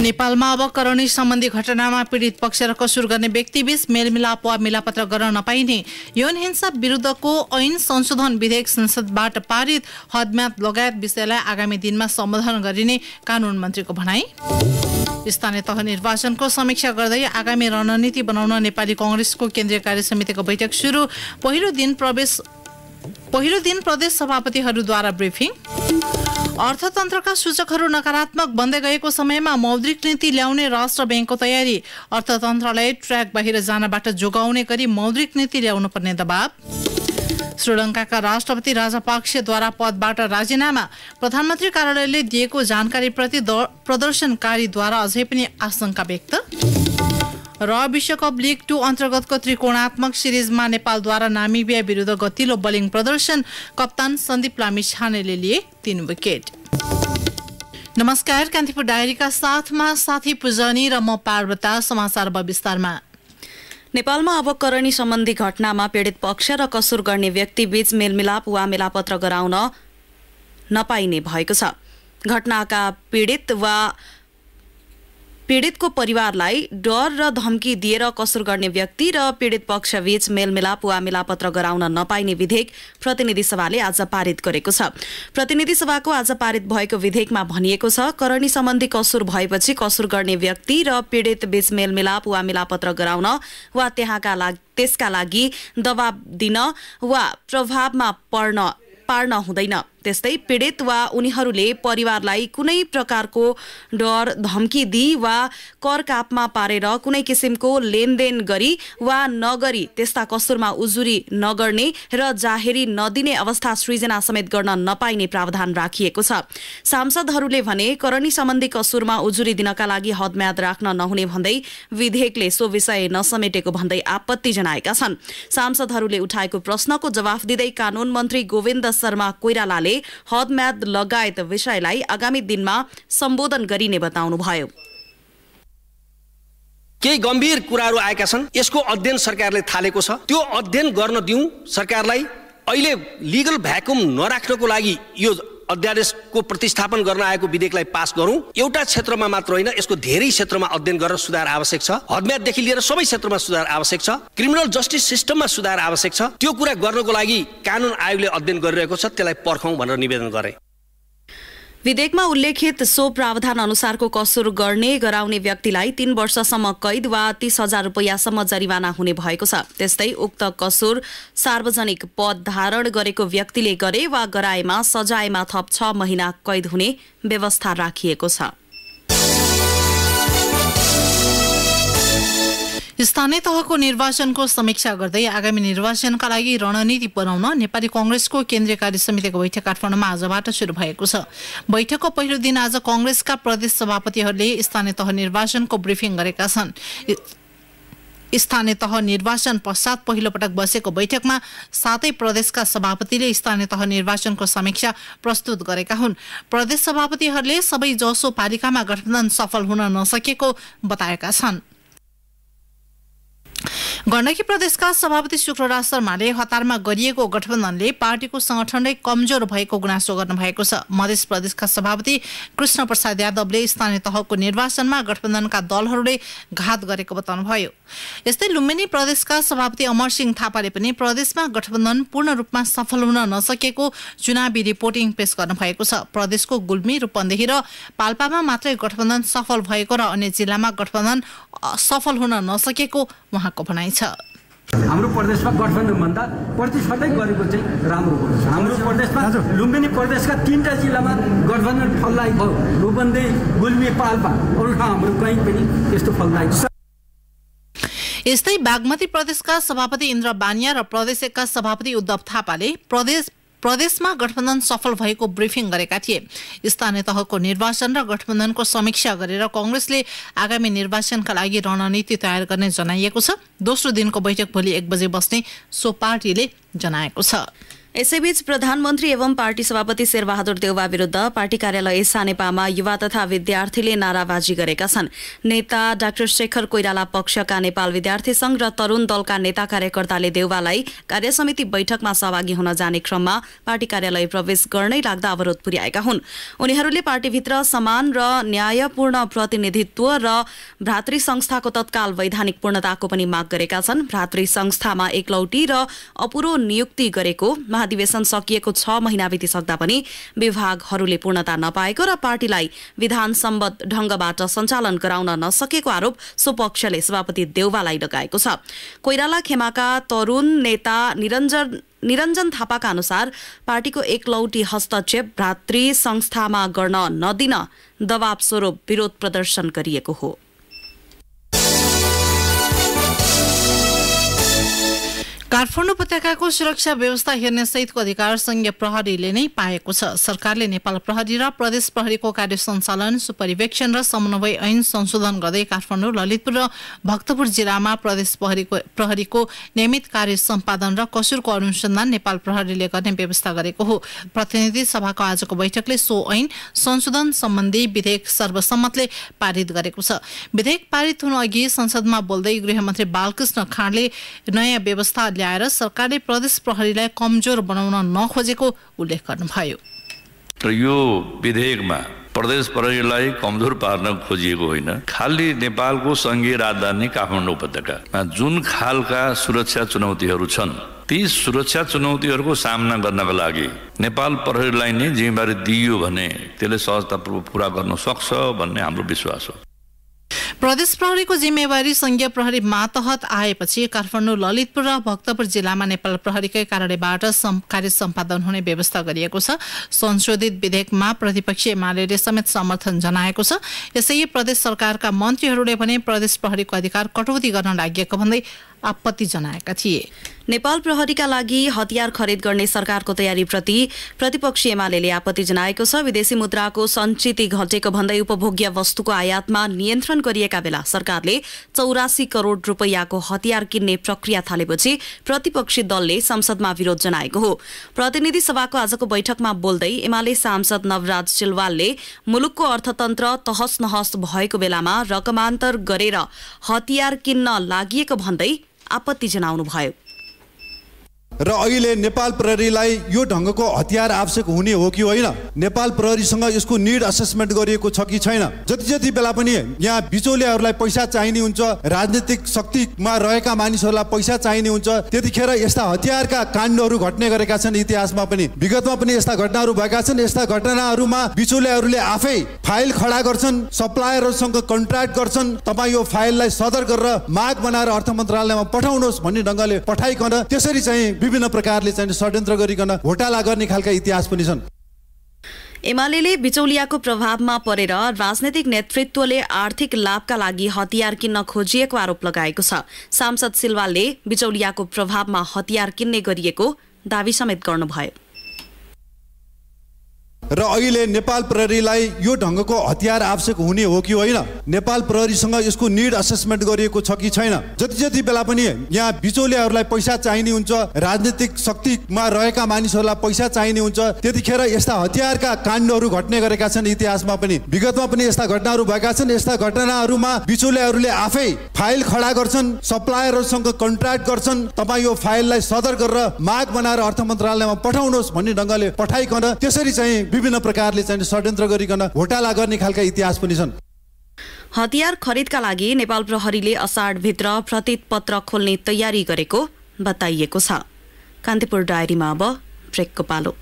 नेपालमा अब करणी सम्बन्धी घटनामा पीडित पक्ष र कसुर गर्ने व्यक्तिबीच मेलमिलाप वा मिलापत्र गर्न नपाइने यौन हिंसा विरुद्धको ऐन संशोधन विधेयक संसदबाट पारित हदम्याद लगायत विषयलाई आगामी दिनमा सम्बोधन गरिने कानून मन्त्रीको भनाई। स्थानीय तह निर्वाचनको समीक्षा गर्दै आगामी रणनीति बनाउन नेपाली कांग्रेसको केन्द्रीय कार्य समितिको बैठक सुरु। पहिलो दिन प्रदेश सभापतिहरूद्वारा ब्रिफिङ। अर्थतन्त्रका सूचकहरू नकारात्मक बन्दै गएको समयमा मौद्रिक नीति ल्याउने राष्ट्र बैंकको तयारी। अर्थतन्त्रलाई ट्र्याक बाहिर जानबाट जोगाउने गरी मौद्रिक नीति ल्याउनु पर्ने दबाव। श्रीलङ्काका राष्ट्रपति राजापाक्सेद्वारा पदबाट राजीनामा। प्रधानमन्त्री कार्यालयले दिएको जानकारीप्रति प्रदर्शनकारीद्वारा अझै पनि आशंका व्यक्त। र विश्वकप लिग 2 अन्तर्गतको त्रिकोणात्मक सिरिजमा नेपालद्वारा नामिबिया विरुद्ध गतिलो बोलिङ प्रदर्शन। कप्तान सन्दीप लामिछानेले लिए 3 विकेट। नमस्कार, कान्तिपुर डायरीका साथमा साथी पूजनी र म पार्वता। समाचार विस्तारमा। नेपालमा अब करणी सम्बन्धी घटनामा पीडित पक्ष र कसुर गर्ने व्यक्तिबीच मेलमिलाप वा मिलापत्र गराउन नपाइने भएको छ। घटनाका पीडितको परिवारलाई डर र धम्की दिएर कसुर गर्ने व्यक्ति र पीडित पक्षबीच मेलमिलाप वा मिलापत्र गराउन नपाइने विधेयक प्रतिनिधि सभाले आज पारित गरेको छ। प्रतिनिधि सभाको आज पारित भएको विधेयकमा भनिएको छ, करणी सम्बन्धी कसुर भएपछि कसुर गर्ने व्यक्ति र पीडित बीच मेलमिलाप वा मिलापत्र गराउन वा त्यसका लागि दबाब दिन वा प्रभावमा पार्न हुँदैन। त्यस्तै पीडित वा उनीहरूले परिवारलाई कुनै प्रकारको डर धम्की दिई वा कर कापमा पारेर कुनै किसिमको लेनदेन गरी वा नगरी त्यस्ता कसुरमा उजुरी नगर्ने र जाहेरी नदिने अवस्था सृजना समेत गर्न नपाइने प्रावधान राखिएको छ। सांसदहरूले भने करणी सम्बन्धी कसुरमा उजुरी दिनका लागि हदम्याद राख्न नहुने भन्दै विधेयकले सो विषय नसमेटेको भन्दै आपत्ति जनाएका छन्। सांसदहरूले उठाएको प्रश्नको जवाफ दिँदै कानून मन्त्री गोविन्द शर्मा कोइरालाले हदम्याद लगायत विषयलाई आगामी दिनमा सम्बोधन गरिने बताउनुभयो। केही गम्भीर कुराहरू आएका छन्, यसको अध्ययन सरकारले थालेको छ। त्यो अध्ययन गर्न दिउँ सरकारलाई। अहिले लिगल भ्याकुम नराख्नको लागि यो अध्यादेशको प्रतिस्थापन गर्न आएको विधेयकलाई पास गरौँ। एउटा क्षेत्रमा मात्र होइन, यसको धेरै क्षेत्रमा अध्ययन गरेर सुधार आवश्यक छ। हदम्याददेखि लिएर सबै क्षेत्रमा सुधार आवश्यक छ। क्रिमिनल जस्टिस सिस्टममा सुधार आवश्यक छ। त्यो कुरा गर्नको लागि कानून आयोगले अध्ययन गरिरहेको छ, त्यसलाई पर्खौँ भनेर निवेदन गरे। विधेयकमा उल्लेखित सो प्रावधान अनुसारको कसुर गराउने व्यक्तिलाई 3 वर्षसम्म कैद वा 30,000 रुपैयाँसम्म जरिवाना हुने भएको छ। त्यस्तै उक्त कसुर सार्वजनिक पद धारण गरेको व्यक्तिले गरे वा गराएमा सजायमा थप 6 महिना कैद हुने व्यवस्था राखिएको छ। स्थानीय तहको निर्वाचनको समीक्षा गर्दै आगामी निर्वाचनका लागि रणनीति बनाउन नेपाली कांग्रेसको केन्द्रीय कार्य समितिको बैठक काठमाडौँमा आजबाट सुरु भएको छ। बैठकको पहिलो दिन आज कांग्रेसका प्रदेश सभापतिहरूले स्थानीय तह निर्वाचनको ब्रिफिङ गरेका छन्। स्थानीय तह निर्वाचन पश्चात पहिलो पटक बसेको बैठकमा 7 प्रदेशका सभापतिले स्थानीय तह निर्वाचनको समीक्षा प्रस्तुत गरेका हुन्। प्रदेश सभापतिहरूले सबै जसो पालिकामा गठबन्धन सफल हुन नसकेको बताएका छन्। गण्डकी प्रदेशका सभापति शुक्रराज शर्माले हतारमा गरिएको गठबन्धनले पार्टीको संगठनै कमजोर भएको गुनासो गर्नुभएको छ। मध्य प्रदेशका सभापति कृष्ण प्रसाद यादवले स्थानीय तहको निर्वाचनमा गठबन्धनका दलहरूले घात गरेको बताउनुभयो। यस्तै लुम्बिनी प्रदेशका सभापति अमर सिंह थापाले पनि प्रदेशमा गठबन्धन पूर्ण रूपमा सफल हुन नसकेको चुनावी रिपोर्टिङ पेश गर्नुभएको छ। प्रदेशको गुल्मी, रूपन्देही र पाल्पामा मात्रै गठबन्धन सफल भएको र अन्य जिल्लामा गठबन्धन सफल हुन नसकेको उहाँको भनाइ छ। हाम्रो प्रदेशमा गठबन्धन भन्दा प्रतिस्पर्धै गरेको चाहिँ राम्रो हुन्छ। हाम्रो प्रदेशमा लुम्बिनी प्रदेशका 3टा जिल्लामा गठबन्धन फलदायी भयो। रूपन्देही, गुल्मी, पाल्पा, अरू ठाउँ हाम्रो कहीँ पनि त्यस्तो फलदायी छ। यस्तै बागमती प्रदेशका सभापति इन्द्र बानिया र प्रदेश 1 का सभापति उद्धव थापाले प्रदेशमा गठबन्धन सफल भएको ब्रिफिङ गरेका थिए। स्थानीय तहको निर्वाचन र गठबन्धनको समीक्षा गरेर कांग्रेसले आगामी निर्वाचनका लागि रणनीति तयार गर्ने जनाइएको छ। दोस्रो दिनको बैठक भोलि 1 बजे बस्ने सो पार्टीले जनाएको छ। यसैबीच प्रधानमन्त्री एवं पार्टी सभापति शेरबहादुर देउवा विरुद्ध पार्टी कार्यालय सानेपामा युवा तथा विद्यार्थीले नाराबाजी गरेका छन्। नेता डाक्टर शेखर कोइराला पक्षका नेपाल विद्यार्थी संघ र तरुण दलका नेता कार्यकर्ताले देउवालाई कार्यसमिति बैठकमा सहभागी हुन जाने क्रममा पार्टी कार्यालय प्रवेश गर्नै लाग्दा अवरोध पुर्याएका हुन्। उनीहरूले पार्टीभित्र समान र न्यायपूर्ण प्रतिनिधित्व र भ्रातृ संस्थाको तत्काल वैधानिक पूर्णताको पनि माग गरेका छन्। भ्रातृ संस्थामा एकलौटी र अपुरो नियुक्ति गरेको महाधिवेशन सकिएको 6 महिना बितिसक्दा पनि विभागहरूले पूर्णता नपाएको र पार्टीलाई विधानसम्मत ढंगबाट सञ्चालन गराउन नसकेको आरोप सो पक्षले सभापति देउवालाई लगाएको छ। कोइराला खेमाका तरुण नेता निरञ्जन थापाका अनुसार पार्टीको एकलौटी हस्तक्षेप भ्रातृ संस्थामा गर्न नदिन दबाव स्वरूप विरोध प्रदर्शन गरिएको हो। काठमाडौँ उपत्यकाको सुरक्षा व्यवस्था हेर्ने सहितको अधिकार संघीय प्रहरीले नै पाएको छ। सरकारले नेपाल प्रहरी र प्रदेश प्रहरीको कार्य सञ्चालन, सुपरिवेक्षण र समन्वय ऐन संशोधन गर्दै काठमाडौँ, ललितपुर र भक्तपुर जिल्लामा प्रदेश प्रहरीको नियमित कार्य सम्पादन र कसुरको अनुसन्धान नेपाल प्रहरीले गर्ने व्यवस्था गरेको हो। प्रतिनिधि सभाको आजको बैठकले सो ऐन संशोधन सम्बन्धी विधेयक सर्वसम्मतले पारित गरेको छ। विधेयक पारित हुनु अघि संसदमा बोल्दै गृहमन्त्री बालकृष्ण खाँडले नयाँ व्यवस्था ल्याएर सरकारले प्रदेश प्रहरीलाई कमजोर बनाउन नखोजेको उल्लेख गर्नुभयो। र यो विधेयकमा प्रदेश प्रहरीलाई कमजोर पार्न खोजिएको होइन, खाली नेपालको संघीय राजधानी काठमाडौँ उपत्यकामा जुन खालका सुरक्षा चुनौतीहरू छन् ती सुरक्षा चुनौतीहरूको सामना गर्नका लागि नेपाल प्रहरीलाई नै जिम्मेवारी दिइयो भने त्यसले सहजतापूर्वक पूरा गर्न सक्छ भन्ने हाम्रो विश्वास हो। प्रदेश प्रहरीको जिम्मेवारी संघीय प्रहरी मातहत आएपछि काठमाडौँ, ललितपुर र भक्तपुर जिल्लामा नेपाल प्रहरीकै कार्यालयबाट कार्य सम्पादन हुने व्यवस्था गरिएको छ। संशोधित विधेयकमा प्रतिपक्षी एमाले समेत समर्थन जनाएको छ। यसै प्रदेश सरकारका मन्त्रीहरूले भने प्रदेश प्रहरीको अधिकार कटौती गर्न लागि भन्दै आपत्ति जनाएका थिए। नेपाल प्रहरीका लागि हतियार खरिद गर्ने सरकारको तयारीप्रति प्रतिपक्षी एमाले आपत्ति जनाएको छ। विदेशी मुद्राको सञ्चित घटेको भन्दै उपभोग्य वस्तुको आयातमा नियन्त्रण गरिएका बेला सरकारले 84 करोड रुपैयाँको हतियार किन्ने प्रक्रिया थालेपछि प्रतिपक्षी दलले संसदमा विरोध जनाएको हो। प्रतिनिधि सभाको आजको बैठकमा बोल्दै एमाले सांसद नवराज सिलवालले मुलुकको अर्थतन्त्र तहस नहस भएको बेलामा रकमान्तर गरेर हतियार किन्न लागि भन्दै आपत्ति जनाउनुभयो। र अहिले नेपाल प्रहरीलाई यो ढंगको हतियार आवश्यक हुने हो कि होइन, नेपाल प्रहरीसँग यसको नीड असेसमेन्ट गरिएको छ कि छैन। जति बेला पनि यहाँ बिचौलियाहरूलाई पैसा चाहिने हुन्छ, राजनीतिक शक्तिमा रहेका मानिसहरूलाई पैसा चाहिने हुन्छ, त्यतिखेर यस्ता हतियारका काण्डहरू घट्ने गरेका छन्। इतिहासमा पनि विगतमा पनि यस्ता घटनाहरू भएका छन्। यस्ता घटनाहरूमा बिचौलियाहरूले आफै फाइल खडा गर्छन्, सप्लायरहरूसँग कन्ट्र्याक्ट गर्छन्, तपाईँ यो फाइललाई सदर गरेर माग बनाएर अर्थ मन्त्रालयमा पठाउनुहोस् भन्ने ढंगले पठाइकन त्यसरी चाहिँ विभिन्न प्रकारले चाहिँ षड्यन्त्र गरिकन घोटाला गर्ने खालका इतिहास पनि छन्। एमाले बिचौलियाको प्रभावमा परेर राजनैतिक नेतृत्वले आर्थिक लाभका लागि हतियार किन्न खोजिएको आरोप लगाएको छ। सांसद सिलवालले बिचौलियाको प्रभावमा हतियार किन्ने गरिएको दावी समेत गर्नुभयो। र अहिले नेपाल प्रहरीलाई यो ढंगको हतियार आवश्यक हुने हो कि होइन, नेपाल प्रहरीसँग यसको नीड असेसमेन्ट गरिएको छ कि छैन। जति बेला पनि यहाँ बिचौलियाहरूलाई पैसा चाहिने हुन्छ, राजनीतिक शक्तिमा रहेका मानिसहरूलाई पैसा चाहिने हुन्छ, त्यतिखेर यस्ता हतियारका काण्डहरू घट्ने गरेका छन्। इतिहासमा पनि विगतमा पनि यस्ता घटनाहरू भएका छन्। यस्ता घटनाहरूमा बिचौलियाहरूले आफै फाइल खडा गर्छन्, सप्लायरहरूसँग कन्ट्र्याक्ट गर्छन्, तपाईँ यो फाइललाई सदर गरेर माग बनाएर अर्थ मन्त्रालयमा पठाउनुहोस् भन्ने ढंगले पठाइकन त्यसरी चाहिँ विभिन्न प्रकारले चाहिँ षड्यन्त्र गरिकन घोटाला गर्ने खालका इतिहास पनि छन्। हतियार खरिदका लागि नेपाल प्रहरीले असाढभित्र प्रतिपत्र खोल्ने तयारी गरेको बताइएको छ। कान्तिपुर डायरीमा अब ब्रेकको पालो।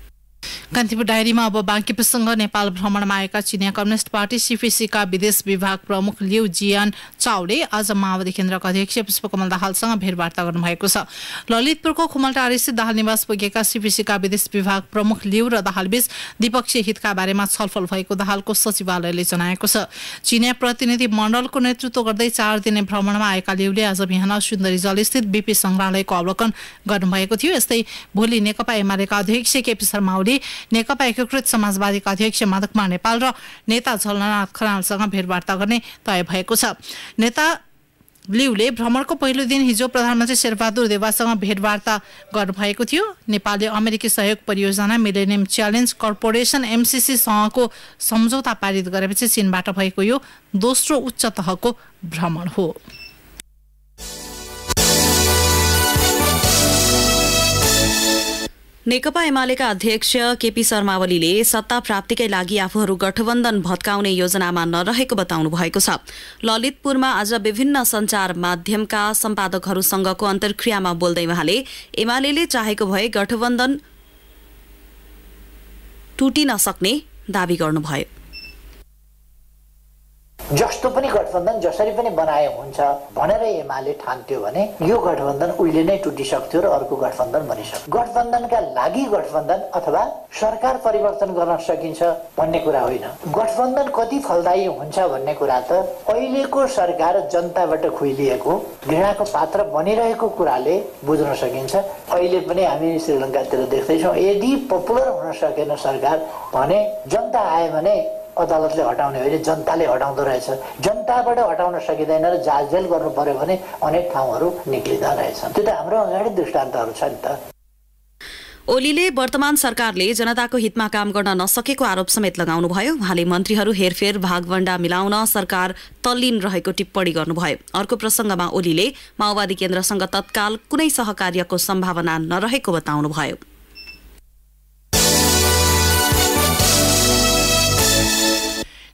कान्तिपुर डायरीमा अब बाँकी प्रसङ्ग। नेपाल भ्रमणमा आएका चिनिया कम्युनिस्ट पार्टी सीपीसीका विदेश विभाग प्रमुख लिउ जियान चाउले आज माओवादी केन्द्रका अध्यक्ष पुष्पकमल दाहालसँग भेटवार्ता गर्नुभएको छ। ललितपुरको खुमलटारी स्थित दाहाल निवास पुगेका सीपीसीका विदेश विभाग प्रमुख लिउ र दाहालबीच द्विपक्षीय हितका बारेमा छलफल भएको दाहालको सचिवालयले जनाएको छ। चिनिया प्रतिनिधि मण्डलको नेतृत्व गर्दै 4 दिने भ्रमणमा आएका लिउले आज बिहान सुन्दरी जल स्थित बीपी संग्रहालयको अवलोकन गर्नुभएको थियो। यस्तै भोलि नेकपा एमालेका अध्यक्ष केपी शर्मा ओली, नेकपा एकीकृत समाजवादीका अध्यक्ष माधवकुमार नेपाल र नेता झलनाथ खनालसँग भेटवार्ता गर्ने तय भएको छ। नेता लिउले भ्रमणको पहिलो दिन हिजो प्रधानमन्त्री शेरबहादुर देउवासँग भेटवार्ता गर्नुभएको थियो। नेपालले अमेरिकी सहयोग परियोजना मिलेनियम च्यालेन्ज कर्पोरेसन MCC सँगको सम्झौता पारित गरेपछि चीनबाट भएको यो दोस्रो उच्च तहको भ्रमण हो। नेकपा एमालेका अध्यक्ष केपी शर्मा ओलीले सत्ता प्राप्तिकै लागि आफूहरू गठबन्धन भत्काउने योजनामा नरहेको बताउनु भएको छ। ललितपुरमा आज विभिन्न सञ्चार माध्यमका सम्पादकहरूसँगको अन्तर्क्रियामा बोल्दै उहाँले एमालेले चाहेको भए गठबन्धन टुटिन सक्ने दावी गर्नुभयो। जस्तो पनि गठबन्धन जसरी पनि बनाए हुन्छ भनेर एमाले ठान्थ्यो भने यो गठबन्धन उहिले नै टुटिसक्थ्यो र अर्को गठबन्धन बनिसक्थ्यो। गठबन्धनका लागि गठबन्धन अथवा सरकार परिवर्तन गर्न सकिन्छ भन्ने कुरा होइन। गठबन्धन कति फलदायी हुन्छ भन्ने कुरा त अहिलेको सरकार जनताबाट खुइलिएको घृणाको पात्र बनिरहेको कुराले बुझ्न सकिन्छ। अहिले पनि हामी श्रीलङ्कातिर देख्दैछौँ, यदि पपुलर हुन सकेन सरकार भने जनता आयो भने अदालतले हटाउने होइन, जनताले हटाउँदो रहेछ। जनताबाट हटाउन सकिँदैन र जेल गर्नु पर्यो भने अनेक ठाउँहरू निक्लिँदा रहेछन्। त्यो त हाम्रो अगाडि दृष्टान्तहरू छ नि त। ओलीले वर्तमान सरकारले जनताको हितमा काम गर्न नसकेको आरोप समेत लगाउनुभयो। उहाँले मन्त्रीहरू हेरफेर भागवण्डा मिलाउन सरकार तल्लीन रहेको टिप्पणी गर्नुभयो। अर्को प्रसङ्गमा ओलीले माओवादी केन्द्रसँग तत्काल कुनै सहकार्यको सम्भावना नरहेको बताउनुभयो।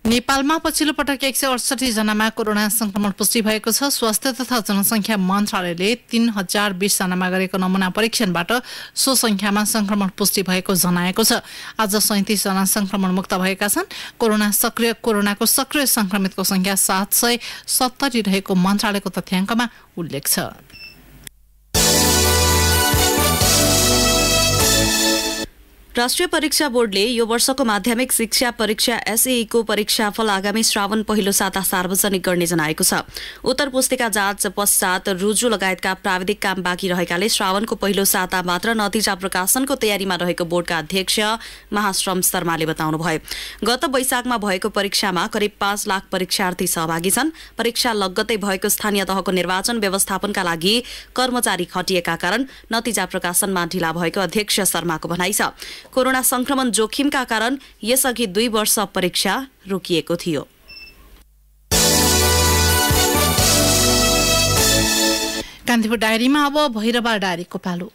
नेपालमा पछिल्लो पटक 168 जनामा कोरोना संक्रमण पुष्टि भएको छ। स्वास्थ्य तथा जनसङ्ख्या मन्त्रालयले 3020 जनामा गरेको नमुना परीक्षणबाट सो संख्यामा संक्रमण पुष्टि भएको जनाएको छ। आज 37 जना संक्रमण मुक्त भएका छन्। कोरोनाको सक्रिय संक्रमितको संख्या 770 रहेको मन्त्रालयको तथ्याङ्कमा उल्लेख छ। राष्ट्रिय परीक्षा बोर्डले यो वर्षको माध्यमिक शिक्षा परीक्षा SAE को परीक्षाफल आगामी श्रावण पहिलो साता सार्वजनिक गर्ने जनाएको छ। उत्तर पुस्तिका जाँच पश्चात रुजु लगायतका प्राविधिक काम बाँकी रहेकाले श्रावणको पहिलो साता मात्र नतिजा प्रकाशनको तयारीमा रहेको बोर्डका अध्यक्ष महाश्रम शर्माले बताउनुभयो। गत वैशाखमा भएको परीक्षामा करिब 5 लाख परीक्षार्थी सहभागी छन्। परीक्षा लगत्तै भएको स्थानीय तहको निर्वाचन व्यवस्थापनका लागि कर्मचारी खटिएका कारण नतिजा प्रकाशनमा ढिला भएको अध्यक्ष शर्माको भनाइ छ। कोरोना संक्रमण जोखिमका कारण यसअघि 2 वर्ष परीक्षा रोकिएको थियो। कान्तिपुर डायरीमा अब भैरवा डायरीको पालो।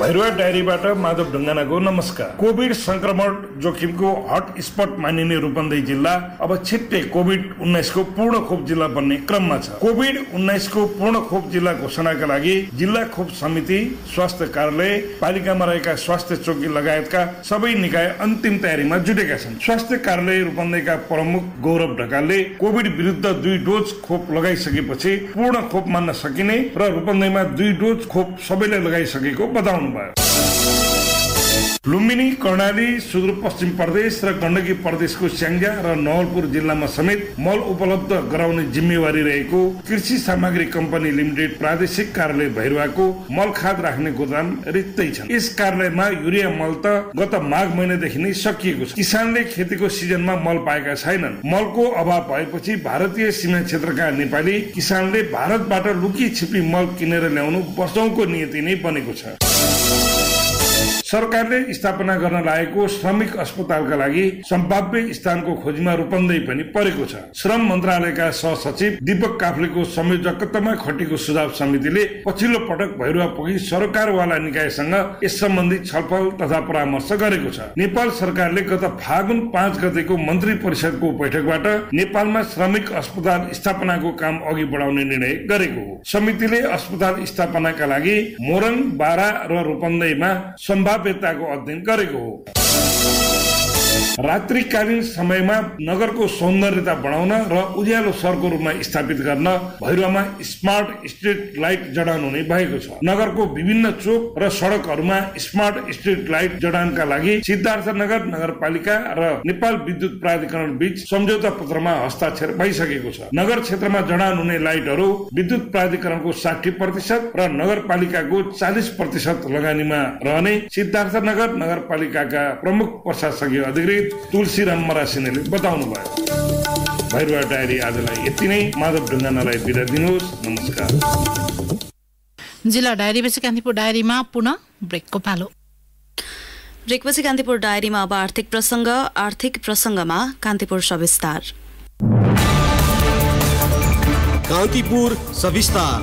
भैरवा डायरीबाट माधव ढुङ्गानाको नमस्कार। कोभिड संक्रमण जोखिमको हट स्पट मानिने रूपन्देही जिल्ला अब छिट्टै कोभिड-19 को पूर्ण खोप जिल्ला बन्ने क्रममा छ। कोभिड-19 को पूर्ण खोप जिल्ला घोषणाका लागि जिल्ला खोप समिति, स्वास्थ्य कार्यालय, पालिकामा रहेका स्वास्थ्य चौकी लगायतका सबै निकाय अन्तिम तयारीमा जुटेका छन्। स्वास्थ्य कार्यालय रूपन्देहीका प्रमुख गौरव ढकालले कोभिड विरुद्ध 2 डोज खोप लगाइसकेपछि पूर्ण खोप मान्न सकिने र रूपन्देहीमा 2 डोज खोप सबैले लगाइसकेको बताउनु। लुम्बिनी, कर्णाली, सुदूरपश्चिम प्रदेश र गण्डकी प्रदेशको स्याङ्जा र नवलपुर जिल्लामा समेत मल उपलब्ध गराउने जिम्मेवारी रहेको कृषि सामग्री कम्पनी लिमिटेड प्रादेशिक कार्यालय भैरवाको मल खाद राख्ने गोदाम रित्तै छन्। यस कार्यालयमा युरिया मल त गत माघ महिनादेखि नै सकिएको छ। किसानले खेतीको सिजनमा मल पाएका छैनन्। मलको अभाव भएपछि भारतीय सीमा क्षेत्रका नेपाली किसानले भारतबाट लुकी छिपी मल किनेर ल्याउनु वर्षौंको नियति नै बनेको छ। सरकारले स्थापना गर्न लागेको श्रमिक अस्पतालका लागि सम्भाव्य स्थानको खोजीमा रूपन्देही पनि परेको छ। श्रम मन्त्रालयका सहसचिव दीपक काफ्लेको संयोजकत्वमा खटेको सुझाव समितिले पछिल्लो पटक भैरवा पुगी सरकारवाला निकायसँग यस सम्बन्धी छलफल तथा परामर्श गरेको छ। नेपाल सरकारले गत फागुन 5 गतेको मन्त्री परिषदको बैठकबाट नेपालमा श्रमिक अस्पताल स्थापनाको काम अघि बढाउने निर्णय गरेको हो। समितिले अस्पताल स्थापनाका लागि मोरङ, बारा र रूपन्देहीमा सम्भाव्यताको अध्ययन गरेको हो। रात्रिकालीन समयमा नगरको सौन्दर्यता बढाउन र उज्यालो सहरको रूपमा स्थापित गर्न भैरवामा स्मार्ट स्ट्रीट लाइट जडान हुने भएको छ। नगरको विभिन्न चोक र सडकहरूमा स्मार्ट स्ट्रीट लाइट जडानका लागि सिद्धार्थनगर नगरपालिका र नेपाल विद्युत प्राधिकरण बीच सम्झौता पत्रमा हस्ताक्षर भइसकेको छ। नगर क्षेत्रमा जडान हुने लाइटहरू विद्युत प्राधिकरणको 60% र नगरपालिकाको 40% लगानीमा रहने सिद्धार्थनगर नगरपालिकाका प्रमुख प्रशासकीय अधिकारी तुलसीराम मरासिनेले बताउनु भयो। भैरवा डायरी आजलाई यति नै। माधव ढुङ्गानालाई बिदा दिनुहोस्। नमस्कार। जिल्ला डायरीपछि कान्तिपुर डायरीमा पुनः ब्रेकको पालो। ब्रेकपछि कान्तिपुर डायरीमा अब आर्थिक प्रसङ्गमा कान्तिपुर सविस्तार। कान्तिपुर सविस्तार।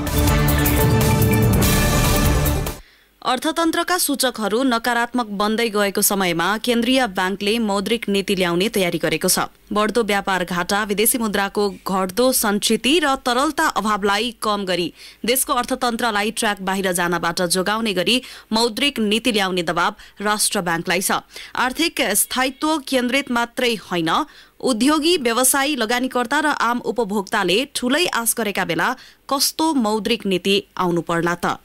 अर्थतन्त्रका सूचकहरू नकारात्मक बन्दै गएको समयमा केन्द्रीय ब्याङ्कले मौद्रिक नीति ल्याउने तयारी गरेको छ। बढ्दो व्यापार घाटा, विदेशी मुद्राको घट्दो सञ्चिति र तरलता अभावलाई कम गरी देशको अर्थतन्त्रलाई ट्र्याक बाहिर जानबाट जोगाउने गरी मौद्रिक नीति ल्याउने दबाव राष्ट्र ब्याङ्कलाई छ। आर्थिक स्थायित्व केन्द्रित मात्रै होइन, उद्योगी, व्यवसायी, लगानीकर्ता र आम उपभोक्ताले ठूलै आश गरेका बेला कस्तो मौद्रिक नीति आउनु पर्ला त?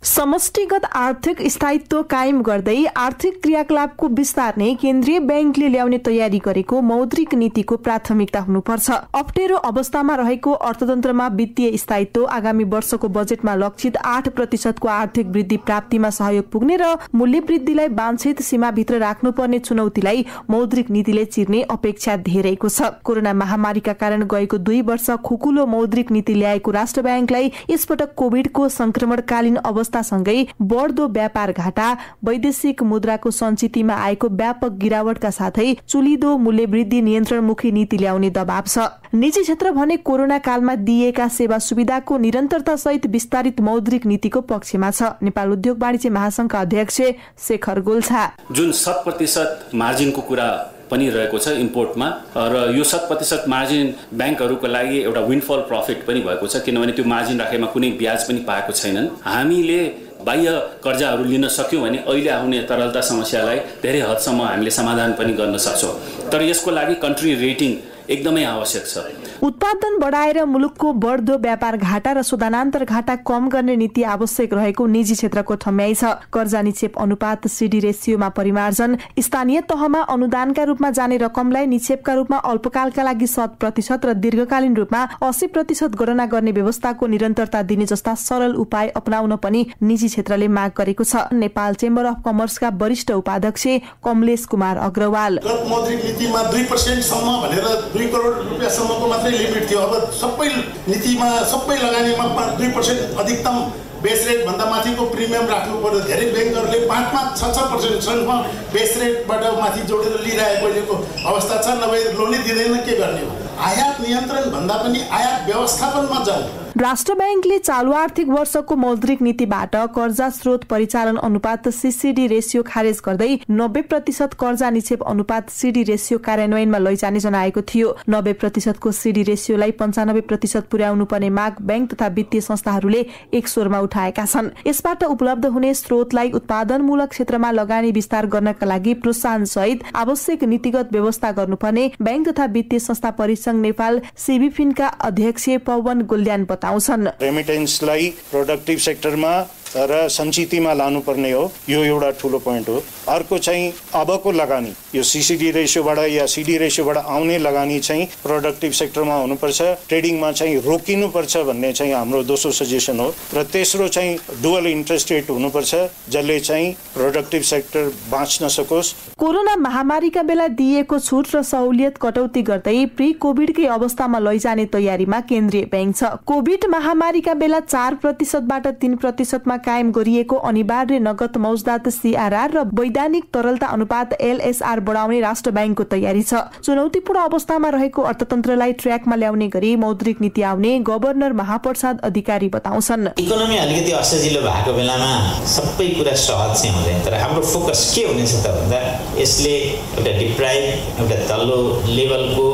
समष्टिगत आर्थिक स्थायित्व कायम गर्दै आर्थिक क्रियाकलापको विस्तार नै केन्द्रीय ब्याङ्कले ल्याउने तयारी गरेको मौद्रिक नीतिको प्राथमिकता हुनुपर्छ। अप्ठ्यारो अवस्थामा रहेको अर्थतन्त्रमा वित्तीय स्थायित्व, आगामी वर्षको बजेटमा लक्षित 8% को आर्थिक वृद्धि प्राप्तिमा सहयोग पुग्ने र मूल्य वृद्धिलाई वाञ्छित सीमाभित्र राख्नुपर्ने चुनौतीलाई मौद्रिक नीतिले चिर्ने अपेक्षा धेरैको छ। कोरोना महामारीका कारण गएको 2 वर्ष खुकुलो मौद्रिक नीति ल्याएको राष्ट्र ब्याङ्कलाई यसपटक कोभिडको संक्रमणकालीन सँगै बढ्दो व्यापार घाटा, वैदेशिक मुद्राको सञ्चितिमा आएको व्यापक गिरावटका साथै चुलिदो मूल्य वृद्धि नियन्त्रणमुखी नीति ल्याउने दबाव छ। निजी क्षेत्र भने कोरोना कालमा दिएका सेवा सुविधाको निरन्तरता सहित विस्तारित मौद्रिक नीतिको पक्षमा छ। नेपाल उद्योग वाणिज्य महासंघका अध्यक्ष शेखर गोल्छा। जुन 7% मार्जिनको कुरा पनि रहेको छ इम्पोर्टमा, र यो 7% मार्जिन ब्याङ्कहरूको लागि एउटा विन्डफल प्रफिट पनि भएको छ, किनभने त्यो मार्जिन राखेमा कुनै ब्याज पनि पाएको छैनन्। हामीले बाह्य कर्जाहरू लिन सक्यौँ भने अहिले आउने तरलता समस्यालाई धेरै हदसम्म हामीले समाधान पनि गर्न सक्छौँ। तर यसको लागि कन्ट्री रेटिङ एकदमै आवश्यक छ। उत्पादन बढाएर मुलुकको बढ्दो व्यापार घाटा र शोधनान्तर घाटा कम गर्ने नीति आवश्यक रहेको निजी क्षेत्रको ठम्याइ छ। कर्जा निक्षेप अनुपात सीडी रेसियोमा परिमार्जन, स्थानीय तहमा अनुदानका रूपमा जाने रकमलाई निक्षेपका रूपमा अल्पकालका लागि 100% र दीर्घकालीन रूपमा 80% गणना गर्ने व्यवस्थाको निरन्तरता दिने जस्ता सरल उपाय अपनाउन पनि निजी क्षेत्रले माग गरेको छ। नेपाल चेम्बर अफ कमर्सका वरिष्ठ उपाध्यक्ष कमलेश कुमार अग्रवाल। मौद्रिक नीतिमा 2% सम्म भनेर 2 करोड रुपियाँसम्मको मात्रै लिमिट थियो। अब सबै नीतिमा, सबै लगानीमा 2% अधिकतम बेस रेट भन्दा माथिको प्रिमियम राख्नु पर्यो। धेरै ब्याङ्कहरूले 5-6% बेस रेटबाट माथि जोडेर लिइरहेको अहिलेको अवस्था छ। नभए लोनै दिँदैन, के गर्ने हो? आयात नियन्त्रण भन्दा पनि आयात व्यवस्थापनमा जाऊ। राष्ट्र ब्याङ्कले चालु आर्थिक वर्षको मौद्रिक नीतिबाट कर्जा स्रोत परिचालन अनुपात सीसीडी रेसियो खारेज गर्दै 90% कर्जा निक्षेप अनुपात सीडी रेसियो कार्यान्वयनमा लैजाने जनाएको थियो। 90% को सीडी रेसियोलाई 95% पुर्याउनु पर्ने माग ब्याङ्क तथा वित्तीय संस्थाहरूले एक स्वरमा उठाएका छन्। यसबाट उपलब्ध हुने स्रोतलाई उत्पादनमूलक क्षेत्रमा लगानी विस्तार गर्नका लागि प्रोत्साहन सहित आवश्यक नीतिगत व्यवस्था गर्नुपर्ने ब्याङ्क तथा वित्तीय संस्था परिसंघ नेपाल सिबिफिनका अध्यक्ष पवन गोल्यान बताउँछन्। रेमिटेन्सलाई प्रोडक्टिभ सेक्टरमा र सञ्चितिमा लानुपर्ने हो, यो एउटा ठुलो पोइन्ट हो। अर्को चाहिँ अबको लगानी, यो सीसीडी रेसियोबाट या सीडी रेसियोबाट आउने लगानी चाहिँ प्रोडक्टिभ सेक्टरमा हुनुपर्छ, ट्रेडिङमा चाहिँ रोकिनुपर्छ भन्ने चाहिँ हाम्रो दोस्रो सजेसन हो। र तेस्रो चाहिँ डुअल इन्ट्रेस्ट रेट हुनुपर्छ, जसले चाहिँ प्रोडक्टिभ सेक्टर बाँच्न सकोस्। कोरोना महामारीका बेला दिएको छुट र सहुलियत कटौती गर्दै प्री कोभिडकै अवस्थामा लैजाने तयारीमा केन्द्रीय ब्याङ्क छ। कोभिड महामारीका बेला 4%बाट 3% कायम गरिएको अनिवार्य नगद मौजदात सीआरआर र वैधानिक तरलता अनुपात एलएसआर बढाउने राष्ट्र ब्याङ्कको तयारी छ। चुनौतीपूर्ण अवस्थामा रहेको अर्थतन्त्रलाई ट्र्याकमा ल्याउने गरी मौद्रिक नीति आउने गभर्नर महाप्रसाद अधिकारी बताउँछन्। इकोनोमी अलिकति असजिलो भएको बेलामा सबै कुरा सहज चाहिँ हुँदैन, तर हाम्रो फोकस के हुनेछ त भन्दा यसले एउटा डिप्राइभ, एउटा तल्लो लेभलको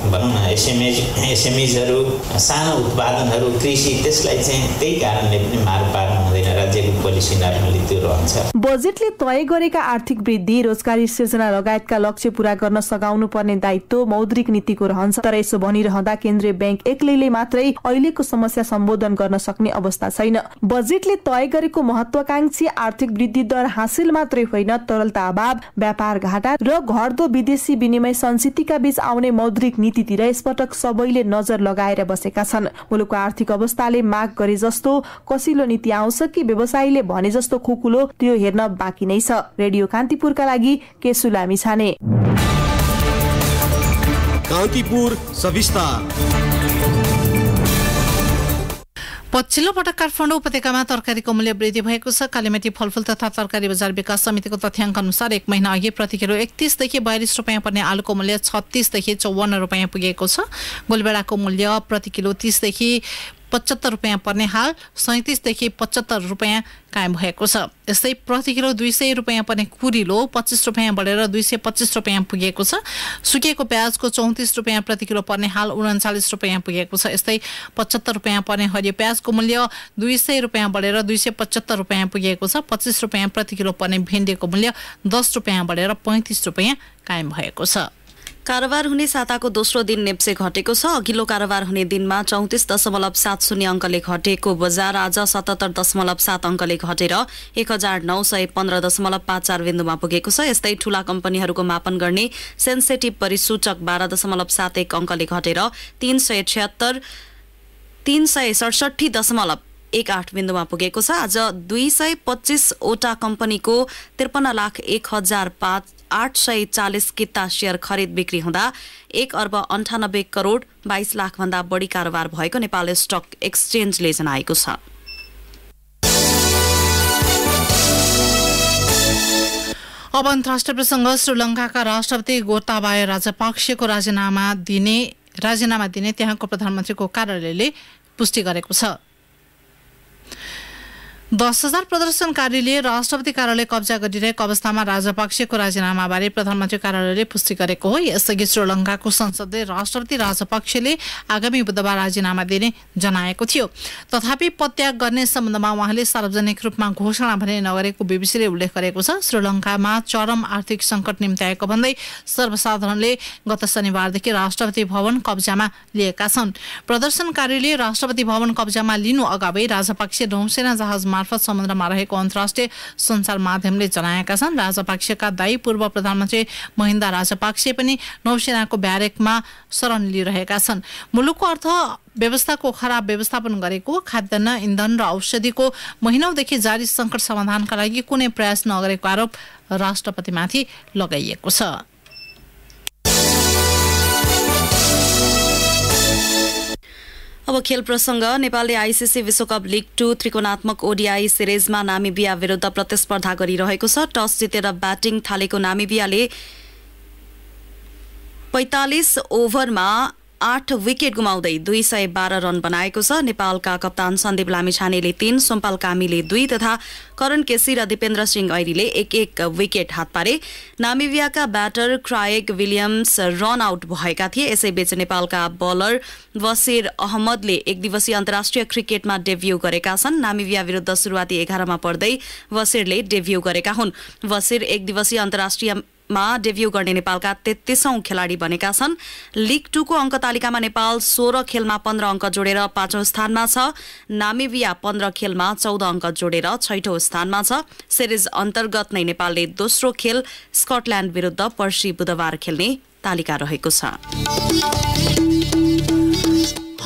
भनौँ न एसएमएजहरू, सानो उत्पादनहरू, कृषि, त्यसलाई चाहिँ त्यही कारणले पनि मार पार्नु हुँदैन। राज्यको पोलिसी नर्मली त्यो रहन्छ। बजेटले तय गरेका आर्थिक वृद्धि, रोजगारी सृजना लगायतका लक्ष्य पूरा गर्न सघाउनु पर्ने दायित्व मौद्रिक नीतिको रहन्छ। तर यसो भनिरहँदा केन्द्रीय ब्याङ्क एक्लैले मात्रै अहिलेको समस्या सम्बोधन गर्न सक्ने अवस्था छैन। बजेटले तय गरेको महत्वाकांक्षी आर्थिक वृद्धि दर हासिल मात्रै होइन, तरलता अभाव, व्यापार घाटा र घट्दो विदेशी विनिमय सञ्चितिका बीच आउने मौद्रिक नीतितिर यसपटक सबैले नजर लगाएर बसेका छन्। मुलुकको आर्थिक अवस्थाले माग गरे जस्तो कसिलो नीति आउँछ कि व्यवसायीले भने जस्तो खुकुलो, त्यो हेर्न बाँकी नै छ। रेडियो कान्तिपुरका लागि केशु लामिछाने। कान्तिपुर सविस्तार। पछिल्लो पटक काठमाडौँ उपत्यकामा तरकारीको मूल्य वृद्धि भएको छ। कालीमेटी फलफुल तथा तरकारी बजार विकास समितिको तथ्याङ्क अनुसार 1 महिना अघि प्रति किलो 31 देखि 42 रुपैयाँ पर्ने आलुको मूल्य 36 देखि 54 रुपैयाँ पुगेको छ। गोलभेडाको मूल्य प्रति किलो 30 देखि 75 रुपैयाँ पर्ने हाल 37 देखि 75 रुपैयाँ कायम भएको छ। यस्तै प्रति किलो 200 रुपैयाँ पर्ने कुरिलो 25 रुपैयाँ बढेर 225 रुपैयाँ पुगेको छ। सुकेको प्याजको 34 रुपैयाँ प्रति किलो पर्ने हाल 39 रुपैयाँ पुगेको छ। यस्तै 75 रुपैयाँ पर्ने हरियो प्याजको मूल्य 200 रुपैयाँ बढेर 275 रुपैयाँ पुगेको छ। 25 रुपैयाँ प्रति किलो पर्ने भेन्डीको मूल्य 10 रुपैयाँ बढेर 35 रुपैयाँ कायम भएको छ। कारोबार हुने साताको दोस्रो दिन नेप्से घटेको छ। अघिल्लो कारोबार हुने दिनमा 34.70 अङ्कले घटेको बजार आज 77.7 अङ्कले घटेर 1915.54 बिन्दुमा पुगेको छ। यस्तै ठूला कम्पनीहरूको मापन गर्ने सेन्सेटिभ परिसूचक 12.71 अङ्कले घटेर 367.18 बिन्दुमा पुगेको छ। आज 225 वटा कम्पनीको 53,01,840 किता शेयर खरिद बिक्री हुँदा 1,98,22,00,000 भन्दा बढी कारोबार भएको नेपाल स्टक एक्सचेन्जले जनाएको छ। अब अन्तर्राष्ट्रिय प्रसङ्ग। श्रीलङ्काका राष्ट्रपति गोटाबाया राजपक्षको राजीनामा दिने त्यहाँको प्रधानमन्त्रीको कार्यालयले पुष्टि गरेको छ। 10,000 प्रदर्शनकारीले राष्ट्रपति कार्यालय कब्जा गरिरहेको अवस्थामा राजपक्षको राजीनामाबारे प्रधानमन्त्री कार्यालयले पुष्टि गरेको हो। यसअघि श्रीलङ्काको संसदले राष्ट्रपति राजपक्षले आगामी बुधबार राजीनामा दिने जनाएको थियो। तथापि पदत्याग गर्ने सम्बन्धमा उहाँले सार्वजनिक रूपमा घोषणा भने नगरेको बीबीसीले उल्लेख गरेको छ। श्रीलङ्कामा चरम आर्थिक सङ्कट निम्त्याएको भन्दै सर्वसाधारणले गत शनिबारदेखि राष्ट्रपति भवन कब्जामा लिएका छन्। प्रदर्शनकारीले राष्ट्रपति भवन कब्जामा लिनु अगावै राजपक्षे नौसेना जहाज मार्फत समुद्रमा रहेको अन्तर्राष्ट्रिय सञ्चार माध्यमले जनाएका छन्। राजपक्षका दायी पूर्व प्रधानमन्त्री महिन्दा राजपक्षे पनि नौसेनाको ब्यारेकमा शरण लिइरहेका छन्। मुलुकको अर्थव्यवस्थाको खराब व्यवस्थापन गरेको, खाद्यान्न, इन्धन र औषधिको महिनौदेखि जारी सङ्कट समाधानका लागि कुनै प्रयास नगरेको आरोप राष्ट्रपतिमाथि लगाइएको छ। अब खेल प्रसङ्ग। नेपालले आइसिसी विश्वकप लिग 2 त्रिकोणात्मक ओडिआई सिरिजमा नामिबिया विरुद्ध प्रतिस्पर्धा गरिरहेको छ। टस जितेर ब्याटिङ थालेको नामिबियाले 45 ओभरमा 8 विकेट गुमाउँदै 212 रन बनाएको छ। नेपालका कप्तान सन्दीप लामिछानेले 3, सोमपाल कामीले 2 तथा करण केसी र दिपेन्द्र सिंह ऐरीले 1-1 विकेट हात पारे। नामिबियाका ब्याटर क्रायग विलियम्स रन आउट भएका थिए। यसैबीच नेपालका बलर वसिर अहमदले एक दिवसीय अन्तर्राष्ट्रिय क्रिकेटमा डेब्यू गरेका छन्। नामिबिया विरुद्ध सुरुवाती 11 मा पर्दै वसिरले डेब्यू गरेका हुन्। वसिर एक दिवसीय अन्तर्राष्ट्रियमा डेब्यू गर्ने नेपालका 33औं खेलाडी बनेका छन्। लिग 2 को अङ्क तालिकामा नेपाल 16 खेलमा 15 अङ्क जोडेर 5औं स्थानमा छ। नामिबिया 15 खेलमा 14 अङ्क जोडेर 6औं स्थानमा छ। सिरिज अन्तर्गत नै नेपालले दोस्रो खेल स्कटल्याण्ड विरुद्ध पर्सि बुधबार खेल्ने तालिका रहेको छ।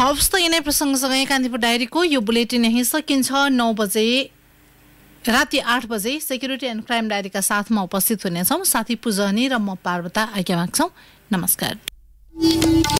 हवस् त यिनै प्रसङ्गसँगै कान्तिपुर डायरीको यो बुलेटिन यही सकिन्छ। 9 बजे राति 8 बजे सेक्युरिटी एन्ड क्राइम डायरीका साथमा उपस्थित हुनेछौँ। साथी पूजनी र म पार्वता आज्ञा माग्छौँ। नमस्कार।